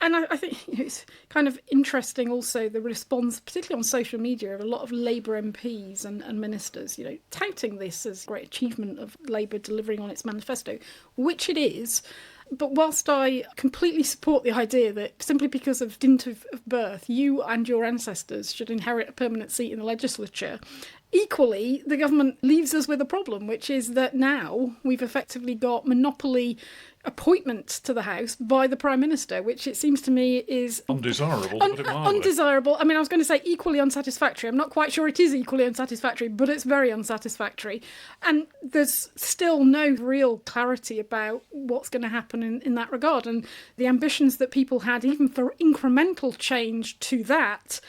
And I think it's kind of interesting also the response, particularly on social media, of a lot of Labour MPs and ministers, touting this as a great achievement of Labour delivering on its manifesto, which it is. But whilst I completely support the idea that simply because of dint of birth, you and your ancestors should inherit a permanent seat in the legislature, equally, the government leaves us with a problem, which is that now we've effectively got monopoly appointment to the House by the Prime Minister, which it seems to me is undesirable. Undesirable. I mean, I was going to say equally unsatisfactory. I'm not quite sure it is equally unsatisfactory, but it's very unsatisfactory. And there's still no real clarity about what's going to happen in that regard. And the ambitions that people had, even for incremental change to that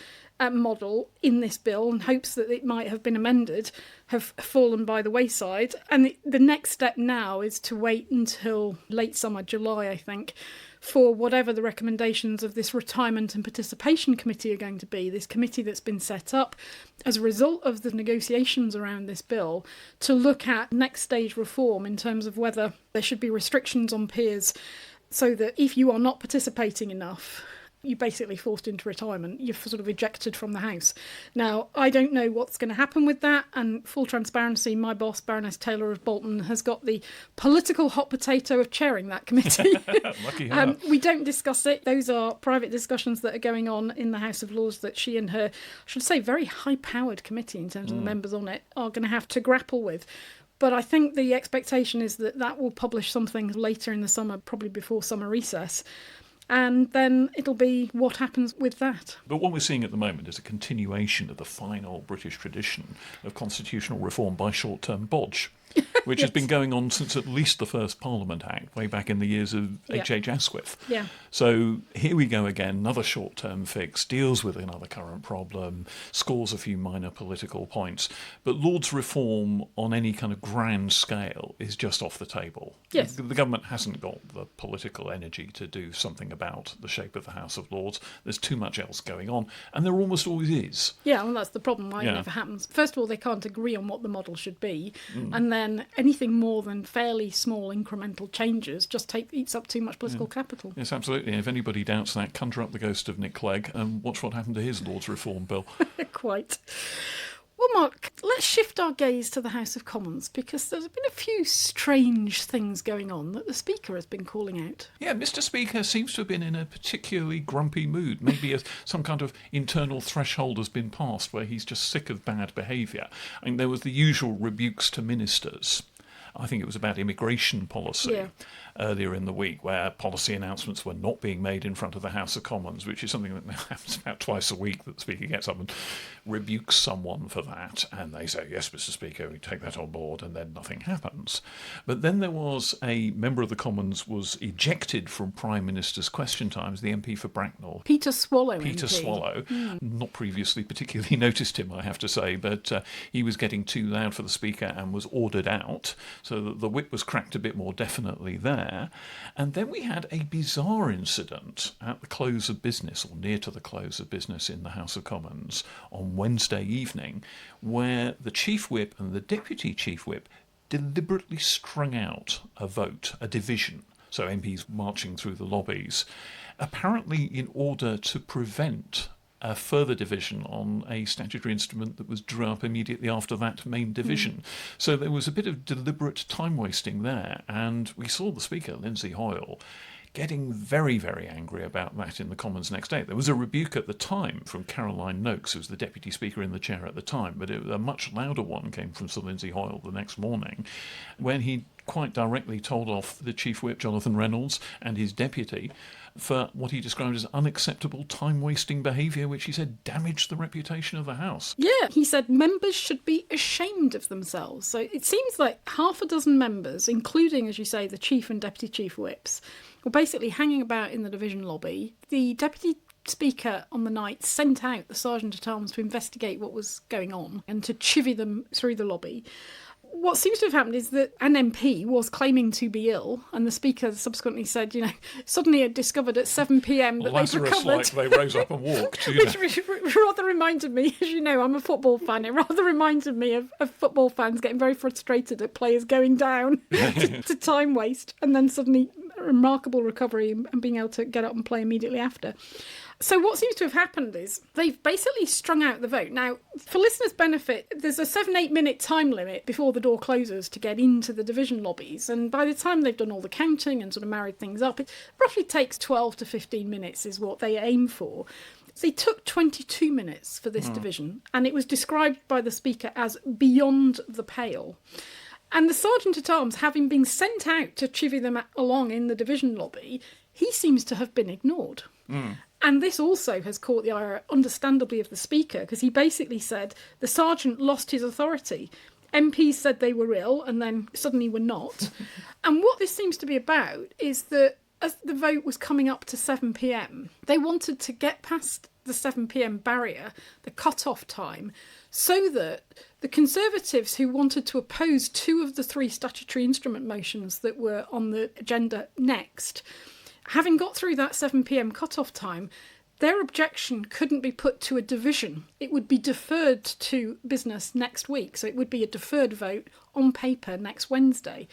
model in this bill, and hopes that it might have been amended, have fallen by the wayside. And the next step now is to wait until late summer, July, I think, for whatever the recommendations of this Retirement and Participation Committee are going to be, this committee that's been set up as a result of the negotiations around this bill to look at next stage reform in terms of whether there should be restrictions on peers so that if you are not participating enough, you're basically forced into retirement. You're sort of ejected from the House. Now, I don't know what's going to happen with that, and full transparency, my boss, Baroness Taylor of Bolton, has got the political hot potato of chairing that committee. Lucky her. We don't discuss it. Those are private discussions that are going on in the House of Lords that she and her, I should say, very high-powered committee in terms of the members on it, are going to have to grapple with. But I think the expectation is that that will publish something later in the summer, probably before summer recess. And then it'll be what happens with that. But what we're seeing at the moment is a continuation of the fine old British tradition of constitutional reform by short-term bosh, which has been going on since at least the first Parliament Act, way back in the years of H.H. Asquith. Yeah. So here we go again, another short-term fix, deals with another current problem, scores a few minor political points. But Lords reform on any kind of grand scale is just off the table. Yes. The government hasn't got the political energy to do something about the shape of the House of Lords. There's too much else going on, and there almost always is. Yeah, well, that's the problem, why it never happens. First of all, they can't agree on what the model should be, and then anything more than fairly small incremental changes just eats up too much political capital. Yes, absolutely. If anybody doubts that, conjure up the ghost of Nick Clegg and watch what happened to his Lords Reform Bill. Quite. Well, Mark, let's shift our gaze to the House of Commons, because there's been a few strange things going on that the Speaker has been calling out. Yeah, Mr. Speaker seems to have been in a particularly grumpy mood. Maybe some kind of internal threshold has been passed where he's just sick of bad behaviour. I mean, there was the usual rebukes to ministers. I think it was about immigration policy earlier in the week, where policy announcements were not being made in front of the House of Commons, which is something that now happens about twice a week, that the Speaker gets up and rebukes someone for that, and they say, yes, Mr. Speaker, we take that on board, and then nothing happens. But then there was a member of the Commons was ejected from Prime Minister's question times, the MP for Bracknell. Peter Swallow. Peter MP. Swallow. Not previously particularly noticed him, I have to say, but he was getting too loud for the Speaker and was ordered out, so that the whip was cracked a bit more definitely there. And then we had a bizarre incident at the close of business, or near to the close of business in the House of Commons on Wednesday evening, where the Chief Whip and the Deputy Chief Whip deliberately strung out a vote, a division, so MPs marching through the lobbies, apparently in order to prevent a further division on a statutory instrument that was drew up immediately after that main division. So there was a bit of deliberate time wasting there, and we saw the Speaker, Lindsay Hoyle, getting very, very angry about that in the Commons next day. There was a rebuke at the time from Caroline Noakes, who was the Deputy Speaker in the chair at the time, but a much louder one came from Sir Lindsay Hoyle the next morning, when he quite directly told off the Chief Whip, Jonathan Reynolds, and his deputy for what he described as unacceptable time-wasting behaviour, which he said damaged the reputation of the House. Yeah, he said members should be ashamed of themselves. So it seems like half a dozen members, including, as you say, the Chief and Deputy Chief Whips, were basically hanging about in the division lobby. The Deputy Speaker on the night sent out the Sergeant-at-Arms to investigate what was going on and to chivvy them through the lobby. What seems to have happened is that an MP was claiming to be ill, and the Speaker subsequently said, suddenly had discovered at 7 p.m. that they'd recovered. Like they rose up and walked. Which rather reminded me, as you know, I'm a football fan, it rather reminded me of football fans getting very frustrated at players going down to time waste, and then suddenly a remarkable recovery and being able to get up and play immediately after. So what seems to have happened is they've basically strung out the vote. Now, for listeners' benefit, there's a 7-8 minute time limit before the door closes to get into the division lobbies. And by the time they've done all the counting and sort of married things up, it roughly takes 12 to 15 minutes is what they aim for. They took 22 minutes for this division, and it was described by the Speaker as beyond the pale. And the Sergeant-at-Arms, having been sent out to chivvy them along in the division lobby, he seems to have been ignored. And this also has caught the ire, understandably, of the Speaker, because he basically said the sergeant lost his authority. MPs said they were ill and then suddenly were not. And what this seems to be about is that as the vote was coming up to 7 p.m, they wanted to get past the 7 p.m. barrier, the cut-off time, so that the Conservatives who wanted to oppose 2 of the 3 statutory instrument motions that were on the agenda next Having got through that 7 p.m. cut-off time, their objection couldn't be put to a division. It would be deferred to business next week. So it would be a deferred vote on paper next Wednesday.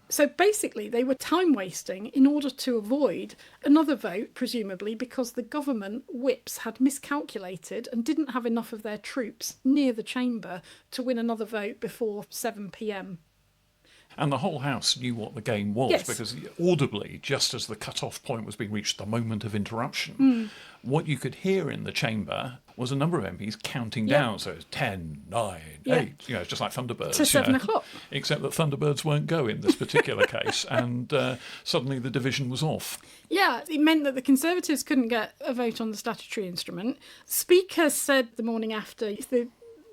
So basically, they were time wasting in order to avoid another vote, presumably because the government whips had miscalculated and didn't have enough of their troops near the chamber to win another vote before 7 p.m. And the whole House knew what the game was, Yes. because audibly, just as the cut-off point was being reached, the moment of interruption, what you could hear in the chamber was a number of MPs counting down. So it's 10, 9, 8, it's just like Thunderbirds. To 7 o'clock. Except that Thunderbirds won't go in this particular case, and suddenly the division was off. Yeah, it meant that the Conservatives couldn't get a vote on the statutory instrument. Speaker said the morning after, if the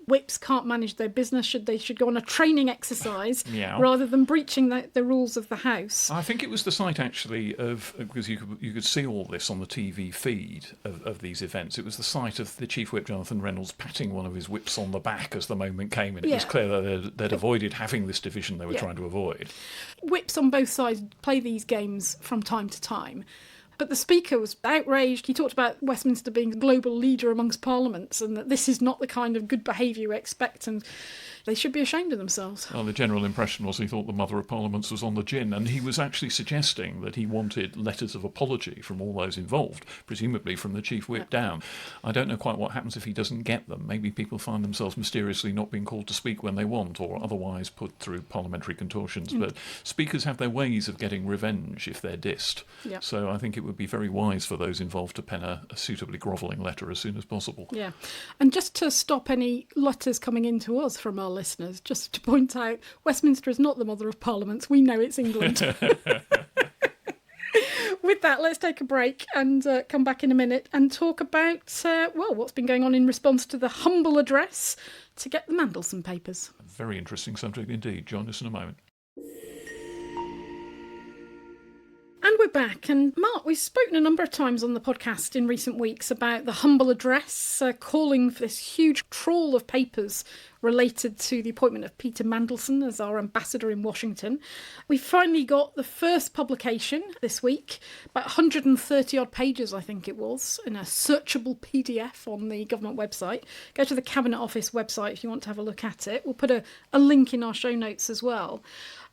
whips can't manage their business, they should go on a training exercise rather than breaching the rules of the House. I think it was the site, actually, because you could see all this on the TV feed of these events. It was the site of the Chief Whip, Jonathan Reynolds, patting one of his whips on the back as the moment came, and it was clear that they'd avoided having this division they were trying to avoid. Whips on both sides play these games from time to time. But the Speaker was outraged. He talked about Westminster being a global leader amongst parliaments and that this is not the kind of good behaviour you expect, and they should be ashamed of themselves. Well, the general impression was he thought the Mother of Parliaments was on the gin, and he was actually suggesting that he wanted letters of apology from all those involved, presumably from the Chief Whip down. I don't know quite what happens if he doesn't get them. Maybe people find themselves mysteriously not being called to speak when they want, or otherwise put through parliamentary contortions. But speakers have their ways of getting revenge if they're dissed. So I think it would be very wise for those involved to pen a suitably grovelling letter as soon as possible. Yeah. And just to stop any letters coming in to us from our listeners, just to point out, Westminster is not the Mother of Parliaments. We know it's England. With that, let's take a break and come back in a minute and talk about, what's been going on in response to the humble address to get the Mandelson papers. A very interesting subject indeed. Join us in a moment. And we're back. And Mark, we've spoken a number of times on the podcast in recent weeks about the humble address, calling for this huge trawl of papers related to the appointment of Peter Mandelson as our ambassador in Washington. We finally got the first publication this week, about 130 odd pages, I think it was, in a searchable PDF on the government website. Go to the Cabinet Office website if you want to have a look at it. We'll put a link in our show notes as well.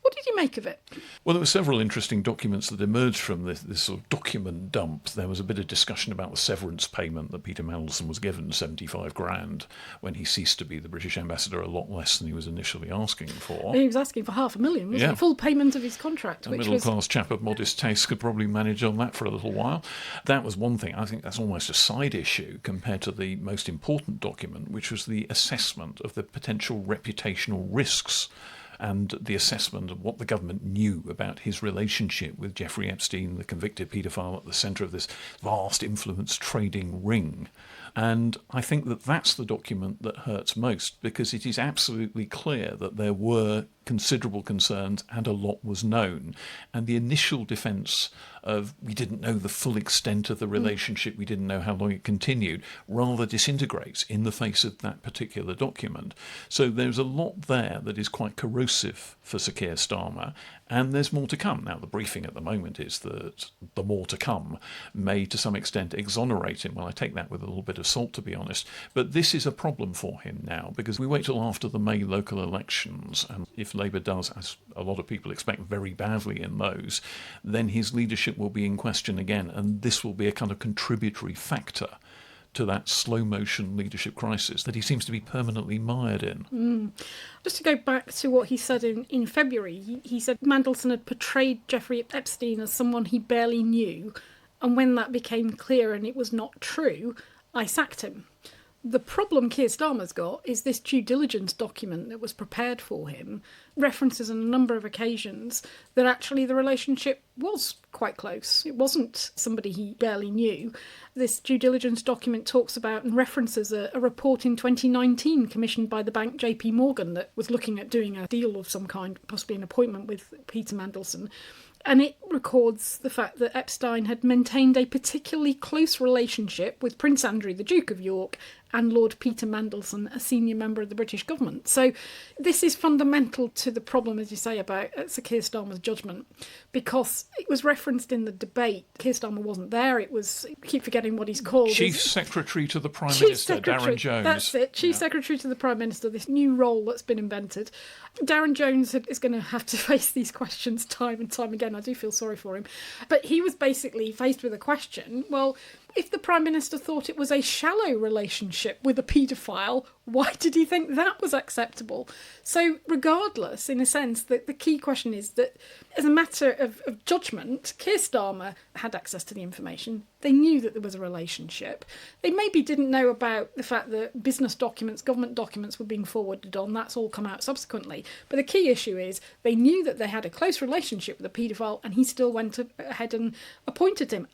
What did you make of it? Well, there were several interesting documents that emerged from this sort of document dump. There was a bit of discussion about the severance payment that Peter Mandelson was given, 75 grand, when he ceased to be the British ambassador, a lot less than he was initially asking for. He was asking for $500,000, wasn't he? Full payment of his contract. A middle-class chap of modest taste could probably manage on that for a little while. That was one thing. I think that's almost a side issue compared to the most important document, which was the assessment of the potential reputational risks and the assessment of what the government knew about his relationship with Jeffrey Epstein, the convicted paedophile at the centre of this vast influence trading ring. And I think that that's the document that hurts most, because it is absolutely clear that there were considerable concerns and a lot was known. And the initial defence of we didn't know the full extent of the relationship, we didn't know how long it continued, rather disintegrates in the face of that particular document. So there's a lot there that is quite corrosive for Sir Keir Starmer, and there's more to come. Now, the briefing at the moment is that the more to come may to some extent exonerate him. Well, I take that with a little bit of salt, to be honest. But this is a problem for him now, because we wait till after the May local elections, and if Labour does, as a lot of people expect, very badly in those, then his leadership will be in question again, and this will be a kind of contributory factor to that slow-motion leadership crisis that he seems to be permanently mired in. Just to go back to what he said in February, he said Mandelson had portrayed Jeffrey Epstein as someone he barely knew, and when that became clear and it was not true, I sacked him. The problem Keir Starmer's got is this due diligence document that was prepared for him references on a number of occasions that actually the relationship was quite close. It wasn't somebody he barely knew. This due diligence document talks about and references a report in 2019 commissioned by the bank JP Morgan that was looking at doing a deal of some kind, possibly an appointment with Peter Mandelson. And it records the fact that Epstein had maintained a particularly close relationship with Prince Andrew, the Duke of York, and Lord Peter Mandelson, a senior member of the British government. So this is fundamental to the problem, as you say, about Sir Keir Starmer's judgment, because it was referenced in the debate. Keir Starmer wasn't there. It was, I keep forgetting what he's called. Chief Secretary to the Prime Minister, Darren Jones. That's it, Chief Secretary to the Prime Minister, this new role that's been invented. Darren Jones is going to have to face these questions time and time again. I do feel sorry for him. But he was basically faced with a question, well, if the Prime Minister thought it was a shallow relationship with a paedophile, why did he think that was acceptable? So regardless, in a sense, the key question is that as a matter of judgment, Keir Starmer had access to the information. They knew that there was a relationship. They maybe didn't know about the fact that business documents, government documents were being forwarded on. That's all come out subsequently. But the key issue is they knew that they had a close relationship with a paedophile, and he still went ahead and appointed him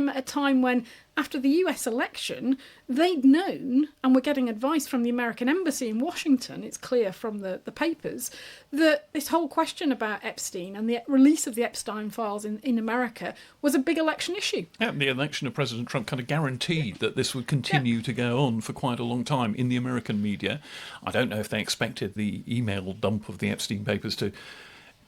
at a time when, after the US election, they'd known and were getting advice from the American embassy in Washington, it's clear from the papers, that this whole question about Epstein and the release of the Epstein files in America was a big election issue. Yeah, the election of President Trump kind of guaranteed that this would continue to go on for quite a long time in the American media. I don't know if they expected the email dump of the Epstein papers to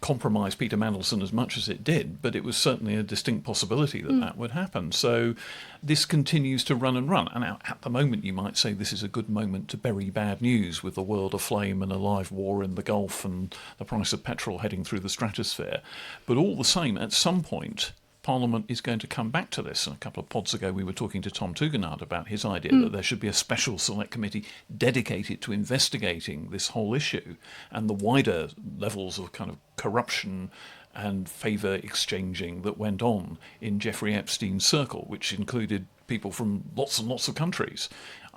compromise Peter Mandelson as much as it did, but it was certainly a distinct possibility that that would happen. So this continues to run and run. And at the moment, you might say this is a good moment to bury bad news with the world aflame and a live war in the Gulf and the price of petrol heading through the stratosphere. But all the same, at some point, Parliament is going to come back to this. And a couple of pods ago, we were talking to Tom Tugendhat about his idea that there should be a special select committee dedicated to investigating this whole issue and the wider levels of kind of corruption and favour exchanging that went on in Jeffrey Epstein's circle, which included people from lots and lots of countries.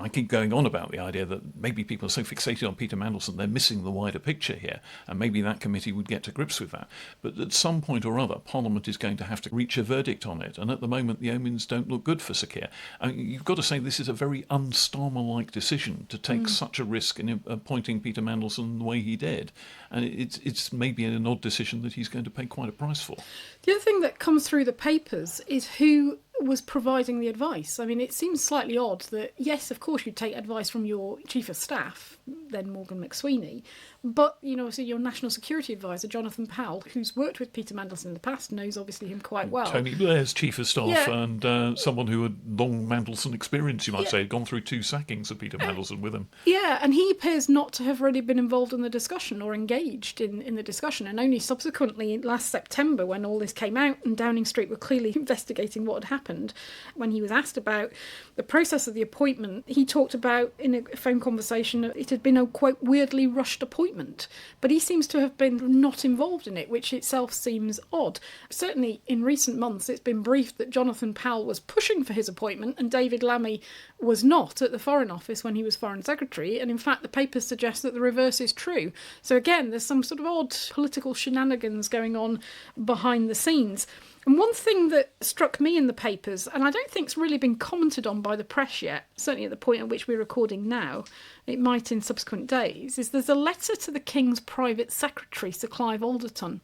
I keep going on about the idea that maybe people are so fixated on Peter Mandelson, they're missing the wider picture here, and maybe that committee would get to grips with that. But at some point or other, Parliament is going to have to reach a verdict on it, and at the moment the omens don't look good for Sir Keir. I mean, you've got to say this is a very un-Starmer-like decision to take such a risk in appointing Peter Mandelson the way he did, and it's maybe an odd decision that he's going to pay quite a price for. The other thing that comes through the papers is who was providing the advice. I mean, it seems slightly odd that, yes, of course, you'd take advice from your chief of staff, then Morgan McSweeney, but, you know, so your national security advisor, Jonathan Powell, who's worked with Peter Mandelson in the past, knows obviously him quite well. Tony Blair's chief of staff and someone who had long Mandelson experience, you might say, had gone through 2 sackings of Peter Mandelson with him. Yeah, and he appears not to have really been involved in the discussion or engaged in the discussion, and only subsequently, last September, when all this came out and Downing Street were clearly investigating what had happened, when he was asked about the process of the appointment, he talked about, in a phone conversation, it had been a, quote, weirdly rushed appointment. But he seems to have been not involved in it, which itself seems odd. Certainly, in recent months, it's been briefed that Jonathan Powell was pushing for his appointment and David Lammy was not at the Foreign Office when he was Foreign Secretary. And in fact, the papers suggest that the reverse is true. So again, there's some sort of odd political shenanigans going on behind the scenes. And one thing that struck me in the papers, and I don't think it's really been commented on by the press yet, certainly at the point at which we're recording now, it might in subsequent days, is there's a letter to the King's private secretary, Sir Clive Alderton,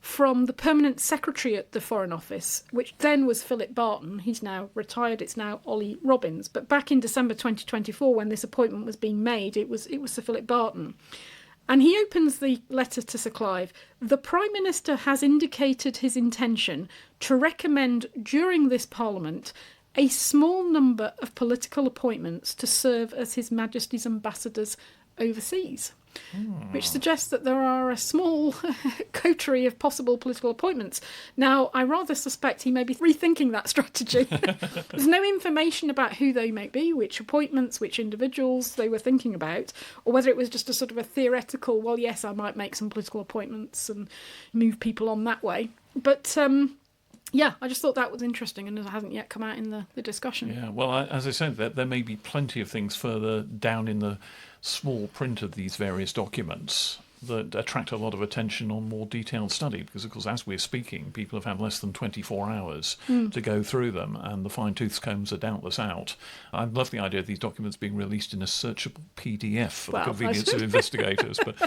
from the permanent secretary at the Foreign Office, which then was Philip Barton. He's now retired, it's now Ollie Robbins. But back in December 2024, when this appointment was being made, it was Sir Philip Barton. And he opens the letter to Sir Clive. The Prime Minister has indicated his intention to recommend during this Parliament a small number of political appointments to serve as His Majesty's ambassadors overseas, which suggests that there are a small coterie of possible political appointments. Now, I rather suspect he may be rethinking that strategy. There's no information about who they may be, which appointments, which individuals they were thinking about, or whether it was just a sort of a theoretical, well, yes, I might make some political appointments and move people on that way. But yeah, I just thought that was interesting and it hasn't yet come out in the discussion. Yeah, well, as I said, there may be plenty of things further down in the small print of these various documents that attract a lot of attention on more detailed study, because, of course, as we're speaking, people have had less than 24 hours to go through them, and the fine-tooth combs are doubtless out. I love the idea of these documents being released in a searchable PDF for the convenience of investigators. But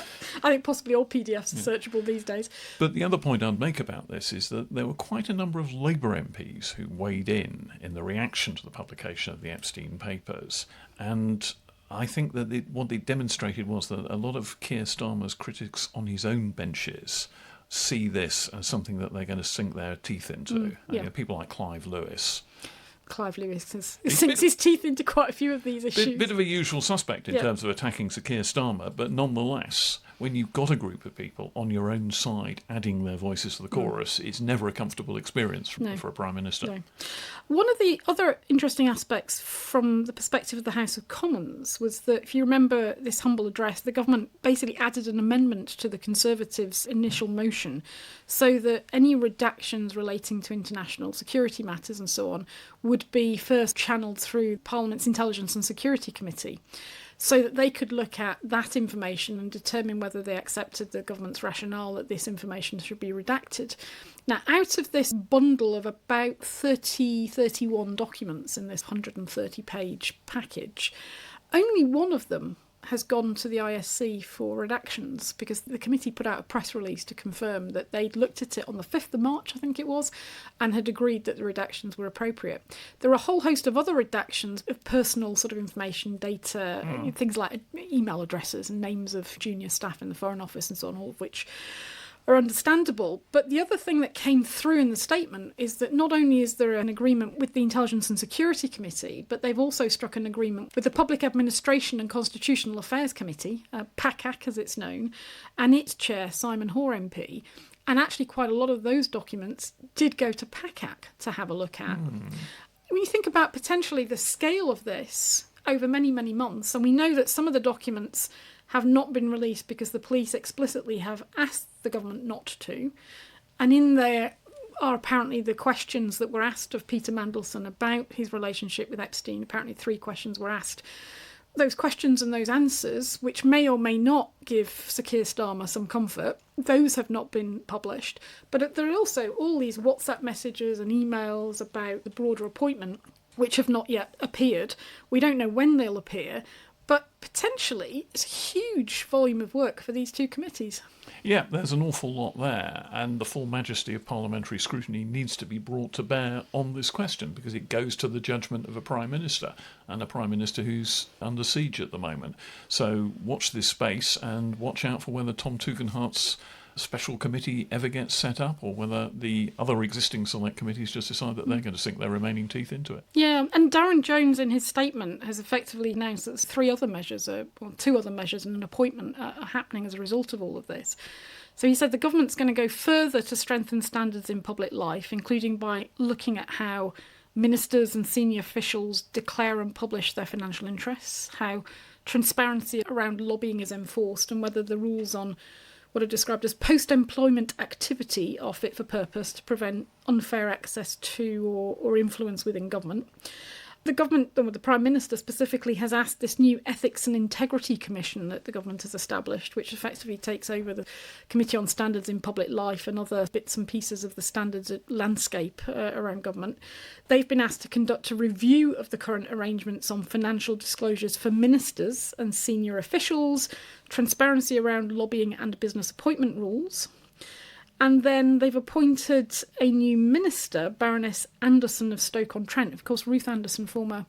I think possibly all PDFs are searchable these days. But the other point I'd make about this is that there were quite a number of Labour MPs who weighed in the reaction to the publication of the Epstein papers, and I think that what it demonstrated was that a lot of Keir Starmer's critics on his own benches see this as something that they're going to sink their teeth into. People like Clive Lewis. Clive Lewis sinks his teeth into quite a few of these issues. Bit of a usual suspect in terms of attacking Sir Keir Starmer, but nonetheless, when you've got a group of people on your own side adding their voices to the chorus, it's never a comfortable experience for a Prime Minister. No. One of the other interesting aspects from the perspective of the House of Commons was that, if you remember this humble address, the government basically added an amendment to the Conservatives' initial motion so that any redactions relating to international security matters and so on would be first channelled through Parliament's Intelligence and Security Committee, so that they could look at that information and determine whether they accepted the government's rationale that this information should be redacted. Now, out of this bundle of about 31 documents in this 130-page package, only one of them has gone to the ISC for redactions, because the committee put out a press release to confirm that they'd looked at it on the 5th of March, I think it was, and had agreed that the redactions were appropriate. There are a whole host of other redactions of personal sort of information, data, things like email addresses and names of junior staff in the Foreign Office and so on, all of which are understandable. But the other thing that came through in the statement is that not only is there an agreement with the Intelligence and Security Committee, but they've also struck an agreement with the Public Administration and Constitutional Affairs Committee, PACAC as it's known, and its chair, Simon Hoare MP. And actually quite a lot of those documents did go to PACAC to have a look at. When you think about potentially the scale of this over many, many months, and we know that some of the documents have not been released because the police explicitly have asked the government not to. And in there are apparently the questions that were asked of Peter Mandelson about his relationship with Epstein. Apparently 3 questions were asked. Those questions and those answers, which may or may not give Sir Keir Starmer some comfort, those have not been published. But there are also all these WhatsApp messages and emails about the broader appointment, which have not yet appeared. We don't know when they'll appear. But potentially, it's a huge volume of work for these 2 committees. Yeah, there's an awful lot there, and the full majesty of parliamentary scrutiny needs to be brought to bear on this question, because it goes to the judgment of a Prime Minister, and a Prime Minister who's under siege at the moment. So watch this space and watch out for whether Tom Tugendhat's special committee ever gets set up, or whether the other existing select committees just decide that they're going to sink their remaining teeth into it. Yeah, and Darren Jones in his statement has effectively announced that 2 other measures and an appointment are happening as a result of all of this. So he said the government's going to go further to strengthen standards in public life, including by looking at how ministers and senior officials declare and publish their financial interests, how transparency around lobbying is enforced, and whether the rules on what are described as post-employment activity are fit for purpose to prevent unfair access to or influence within government. The government, the Prime Minister specifically, has asked this new Ethics and Integrity Commission that the government has established, which effectively takes over the Committee on Standards in Public Life and other bits and pieces of the standards landscape around government. They've been asked to conduct a review of the current arrangements on financial disclosures for ministers and senior officials, transparency around lobbying and business appointment rules. And then they've appointed a new minister, Baroness Anderson of Stoke-on-Trent. Of course, Ruth Anderson, former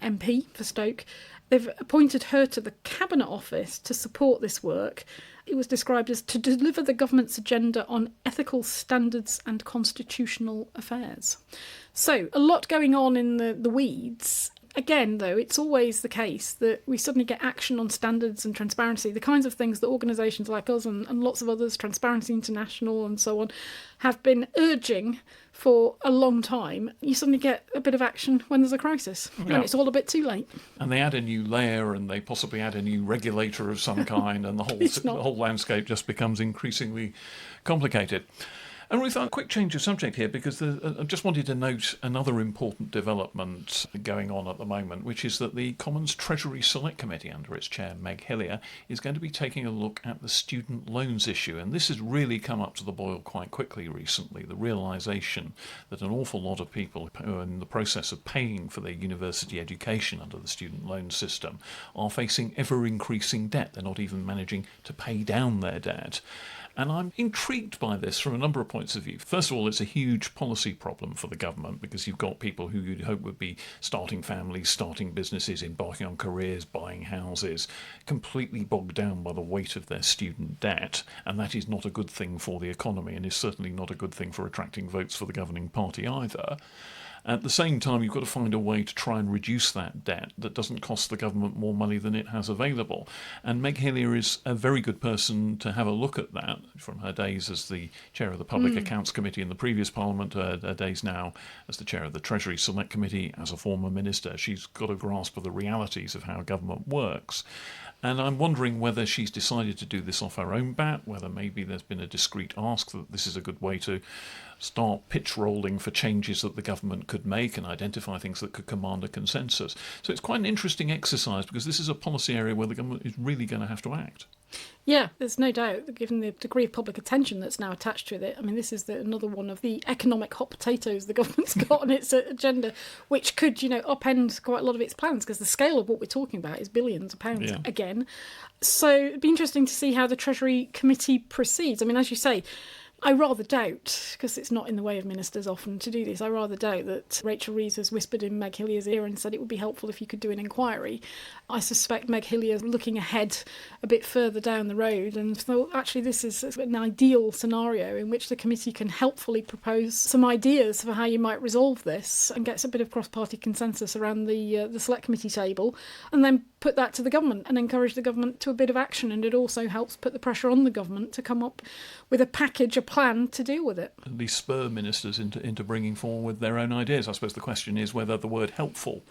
MP for Stoke. They've appointed her to the Cabinet Office to support this work. It was described as to deliver the government's agenda on ethical standards and constitutional affairs. So, a lot going on in the weeds. Again, though, it's always the case that we suddenly get action on standards and transparency, the kinds of things that organisations like us and lots of others, Transparency International and so on, have been urging for a long time. You suddenly get a bit of action when there's a crisis, and it's all a bit too late. And they add a new layer, and they possibly add a new regulator of some kind, and the whole landscape just becomes increasingly complicated. And Ruth, a quick change of subject here, because I just wanted to note another important development going on at the moment, which is that the Commons Treasury Select Committee, under its chair, Meg Hillier, is going to be taking a look at the student loans issue. And this has really come up to the boil quite quickly recently, the realisation that an awful lot of people who are in the process of paying for their university education under the student loan system are facing ever-increasing debt. They're not even managing to pay down their debt. And I'm intrigued by this from a number of points of view. First of all, it's a huge policy problem for the government, because you've got people who you'd hope would be starting families, starting businesses, embarking on careers, buying houses, completely bogged down by the weight of their student debt. And that is not a good thing for the economy, and is certainly not a good thing for attracting votes for the governing party either. At the same time, you've got to find a way to try and reduce that debt that doesn't cost the government more money than it has available. And Meg Hillier is a very good person to have a look at that, from her days as the chair of the Public Accounts Committee in the previous Parliament, her days now as the chair of the Treasury Select Committee, as a former minister. She's got a grasp of the realities of how government works. And I'm wondering whether she's decided to do this off her own bat, whether maybe there's been a discreet ask that this is a good way to start pitch rolling for changes that the government could make and identify things that could command a consensus. So it's quite an interesting exercise, because this is a policy area where the government is really going to have to act. Yeah, there's no doubt, given the degree of public attention that's now attached to it. I mean, this is another one of the economic hot potatoes the government's got on its agenda, which could, upend quite a lot of its plans, because the scale of what we're talking about is billions of pounds again. So it'd be interesting to see how the Treasury Committee proceeds. I mean, as you say, I rather doubt, because it's not in the way of ministers often to do this, I rather doubt that Rachel Reeves has whispered in Meg Hillier's ear and said it would be helpful if you could do an inquiry. I suspect Meg Hillier's looking ahead a bit further down the road and thought, actually, this is an ideal scenario in which the committee can helpfully propose some ideas for how you might resolve this and get a bit of cross-party consensus around the select committee table, and then put that to the government and encourage the government to a bit of action. And it also helps put the pressure on the government to come up with a package, a plan to deal with it. At least spur ministers into bringing forward their own ideas. I suppose the question is whether the word helpful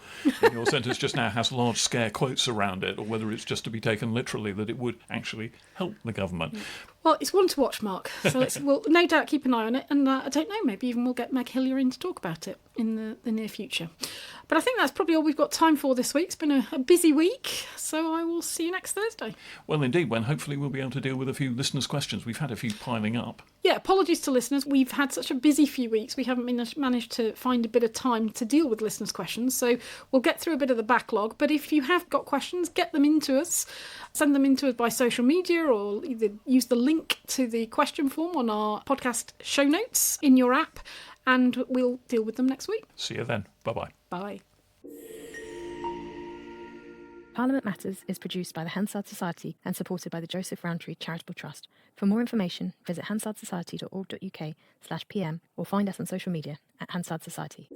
in your sentence just now has large scare quotes around it, or whether it's just to be taken literally that it would actually help the government. Well, it's one to watch, Mark. So we'll no doubt keep an eye on it. And I don't know, maybe even we'll get Meg Hillier in to talk about it in the near future. But I think that's probably all we've got time for this week. It's been a busy week, so I will see you next Thursday. Well, indeed, when hopefully we'll be able to deal with a few listeners' questions. We've had a few piling up. Yeah, apologies to listeners. We've had such a busy few weeks. We haven't managed to find a bit of time to deal with listeners' questions. So we'll get through a bit of the backlog. But if you have got questions, get them into us. Send them into us by social media, or either use the link to the question form on our podcast show notes in your app, and we'll deal with them next week. See you then. Bye-bye. Bye. Parliament Matters is produced by the Hansard Society and supported by the Joseph Rowntree Charitable Trust. For more information, visit hansardsociety.org.uk/pm or find us on social media at Hansard Society.